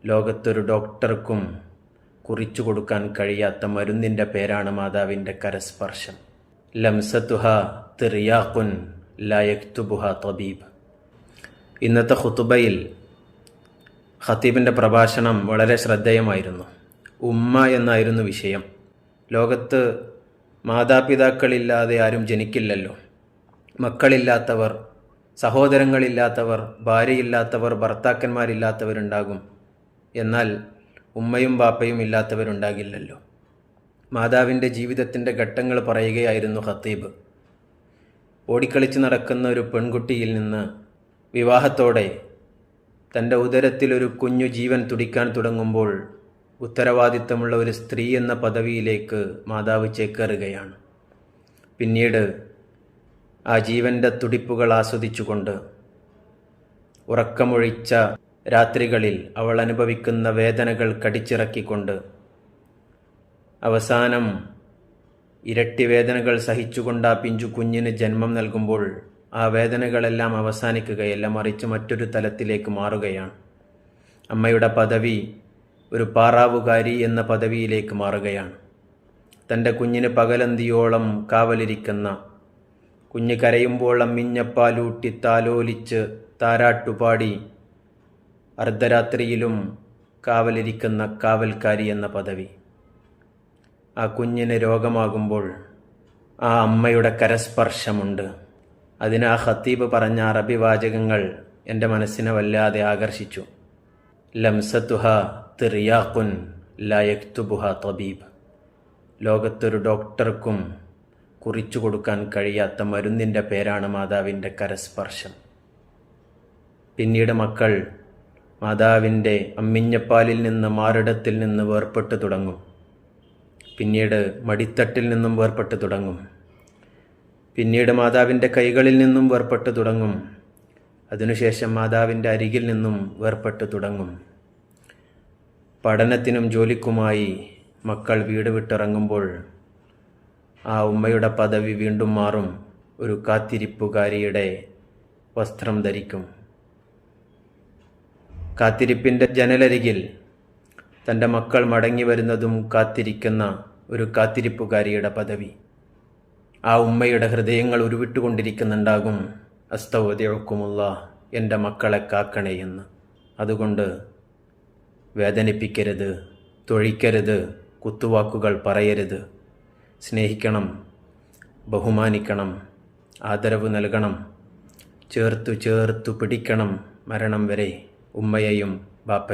ലോകത്തൊരു ഡോക്ടർക്കും കുറിച്ചു കൊടുക്കാൻ കഴിയാത്ത മരുന്നിൻ്റെ പേരാണ് മാതാവിൻ്റെ കരസ്പർശം. ലംസത്തുഹ തിറിയാഖുൻ ലാ യക്തുബുഹ തബീബ്. ഇന്നത്തെ ഖുതുബയിൽ ഖതീബിൻ്റെ പ്രഭാഷണം വളരെ ശ്രദ്ധേയമായിരുന്നു. ഉമ്മ എന്നായിരുന്നു വിഷയം. ലോകത്ത് മാതാപിതാക്കളില്ലാതെ ആരും ജനിക്കില്ലല്ലോ. മക്കളില്ലാത്തവർ, സഹോദരങ്ങളില്ലാത്തവർ, ഭാര്യയില്ലാത്തവർ, ഭർത്താക്കന്മാരില്ലാത്തവരുണ്ടാകും. എന്നാൽ ഉമ്മയും ബാപ്പയും ഇല്ലാത്തവരുണ്ടാകില്ലല്ലോ. മാതാവിൻ്റെ ജീവിതത്തിൻ്റെ ഘട്ടങ്ങൾ പറയുകയായിരുന്നു ഖതീബ്. ഓടിക്കളിച്ച് നടക്കുന്ന ഒരു പെൺകുട്ടിയിൽ നിന്ന് വിവാഹത്തോടെ തൻ്റെ ഉദരത്തിലൊരു കുഞ്ഞു ജീവൻ തുടിക്കാൻ തുടങ്ങുമ്പോൾ ഉത്തരവാദിത്തമുള്ള ഒരു സ്ത്രീ എന്ന പദവിയിലേക്ക് മാതാവ് ചേക്കേറുകയാണ്. പിന്നീട് ആ ജീവൻ്റെ തുടിപ്പുകൾ ആസ്വദിച്ചുകൊണ്ട് ഉറക്കമൊഴിച്ച രാത്രികളിൽ അവൾ അനുഭവിക്കുന്ന വേദനകൾ കടിച്ചിറക്കിക്കൊണ്ട് അവസാനം ഇരട്ടി വേദനകൾ സഹിച്ചുകൊണ്ട് ആ പിഞ്ചു കുഞ്ഞിന് ജന്മം നൽകുമ്പോൾ ആ വേദനകളെല്ലാം അവസാനിക്കുകയല്ല, മറിച്ച് മറ്റൊരു തലത്തിലേക്ക് മാറുകയാണ്. അമ്മയുടെ പദവി ഒരു പാറാവുകാരി എന്ന പദവിയിലേക്ക് മാറുകയാണ്. തൻ്റെ കുഞ്ഞിന് പകലന്തിയോളം കാവലിരിക്കുന്ന, കുഞ്ഞ് കരയുമ്പോൾ അമ്മിഞ്ഞപ്പാലൂട്ടി താലോലിച്ച് താരാട്ടുപാടി അർദ്ധരാത്രിയിലും കാവലിരിക്കുന്ന കാവൽക്കാരി എന്ന പദവി. ആ കുഞ്ഞിന് രോഗമാകുമ്പോൾ ആ അമ്മയുടെ കരസ്പർശമുണ്ട്. അതിന് ആ ഖതീബ് പറഞ്ഞ അറബി വാചകങ്ങൾ എൻ്റെ മനസ്സിനെ വല്ലാതെ ആകർഷിച്ചു. ലംസത്തുഹ തിറിയാഖുൻ ലാ യക്തുബുഹ തബീബ്. ലോകത്തൊരു ഡോക്ടർക്കും കുറിച്ചു കൊടുക്കാൻ കഴിയാത്ത മരുന്നിൻ്റെ പേരാണ് മാതാവിൻ്റെ കരസ്പർശം. പിന്നീട് മക്കൾ മാതാവിൻ്റെ അമ്മിഞ്ഞപ്പാലിൽ നിന്ന്, മാറിടത്തിൽ നിന്ന് വേർപെട്ടു തുടങ്ങും. പിന്നീട് മടിത്തട്ടിൽ നിന്നും വേർപെട്ടു തുടങ്ങും. പിന്നീട് മാതാവിൻ്റെ കൈകളിൽ നിന്നും വേർപെട്ടു തുടങ്ങും. അതിനുശേഷം മാതാവിൻ്റെ അരികിൽ നിന്നും വേർപെട്ടു തുടങ്ങും. പഠനത്തിനും ജോലിക്കുമായി മക്കൾ വീട് വിട്ടിറങ്ങുമ്പോൾ ആ ഉമ്മയുടെ പദവി വീണ്ടും മാറും. ഒരു കാത്തിരിപ്പുകാരിയുടെ വസ്ത്രം ധരിക്കും. കാത്തിരിപ്പിൻ്റെ ജനലരികിൽ തൻ്റെ മക്കൾ മടങ്ങി വരുന്നതും കാത്തിരിക്കുന്ന ഒരു കാത്തിരിപ്പുകാരിയുടെ പദവി. ആ ഉമ്മയുടെ ഹൃദയങ്ങൾ ഉരുവിട്ടുകൊണ്ടിരിക്കുന്നുണ്ടാകും, അസ്തൗദിഉക്കുമുല്ലാഹ്, എൻ്റെ മക്കളെ കാക്കണേ എന്ന്. അതുകൊണ്ട് വേദനിപ്പിക്കരുത്, തൊഴിക്കരുത്, കുത്തുവാക്കുകൾ പറയരുത്. സ്നേഹിക്കണം, ബഹുമാനിക്കണം, ആദരവ് നൽകണം, ചേർത്തു ചേർത്തു പിടിക്കണം മരണം വരെ ഉമ്മയെയും ബാപ്പയെയും.